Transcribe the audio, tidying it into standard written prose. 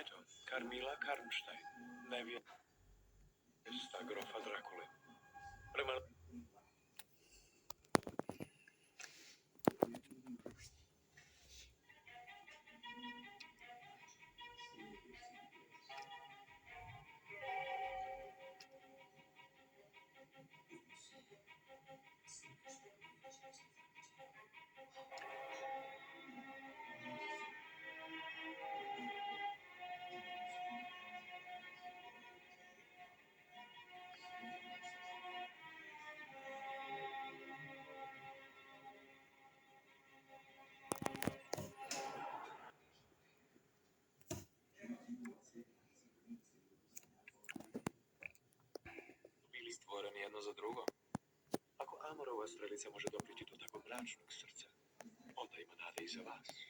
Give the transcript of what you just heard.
Eto, Carmilla Karnstein, nevjesta grofa Drakule. Prema bili stvoreni jedno za drugo. Ako Amorova strelica može doprijeti do tako mračnog srca, onda ima nade i za vas.